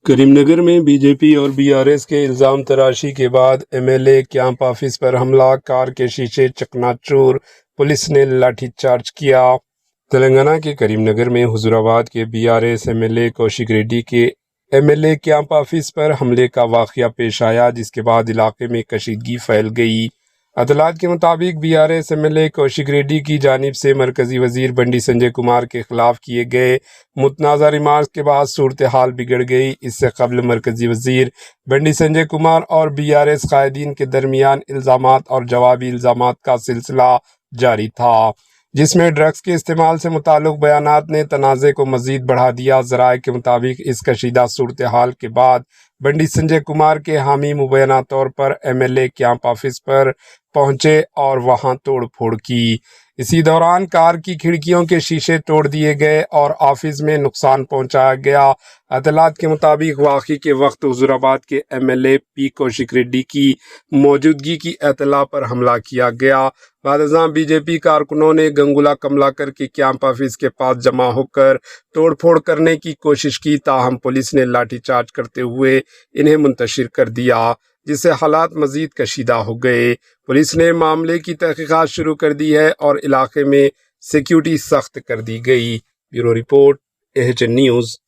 کریم نگر میں B J پی اور be R S کے الزام تراشی کے بعد M L A camp office پر حملہ، کار کے شیشے چکنا چور، پولیس نے لاٹھی چارج کیا۔ تلنگانہ کے کریم نگر میں حضور آباد کے B R S M L A Kaushik Reddy کے M L A camp office پر حملے کا واقعہ پیش آیا، جس کے بعد علاقے میں کشیدگی پھیل گئی۔ اطلاعات کے مطابق B R S M L A Kaushik Reddy کی جانب سے مرکزی وزیر بنڈی سنجے کمار کے خلاف کیے گئے متنازع ریمارکس کے بعد صورتحال بگڑ گئی۔ اس سے قبل مرکزی وزیر بنڈی سنجے کمار اور بی آر ایس قائدین کے درمیان الزامات اور جوابی الزامات کا سلسلہ جاری تھا، جس میں ڈرگس کے استعمال سے متعلق بیانات نے تنازع کو مزید بڑھا دیا۔ ذرائع کے مطابق اس کشیدہ صورتحال کے بعد بنڈی سنجے کمار کے حامی مبینہ طور پر M L A camp office پر پہنچے اور وہاں توڑ پھوڑ کی۔ اسی دوران کار کی کھڑکیوں کے شیشے توڑ دیے گئے اور آفس میں نقصان پہنچایا گیا۔ اطلاعات کے مطابق واقعے کے وقت حضور آباد کے M L A P Kaushik Reddy کی موجودگی کی اطلاع پر حملہ کیا گیا۔ بعد ازاں بی جے پی کارکنوں نے گنگولا کملاکر کے کیمپ آفس کے پاس جمع ہو کر توڑ پھوڑ کرنے کی کوشش کی، تاہم پولیس نے لاٹھی چارج کرتے ہوئے انہیں منتشر کر دیا، جس سے حالات مزید کشیدہ ہو گئے۔ پولیس نے معاملے کی تحقیقات شروع کر دی ہے اور علاقے میں سیکیورٹی سخت کر دی گئی۔ Bureau report, AHN news.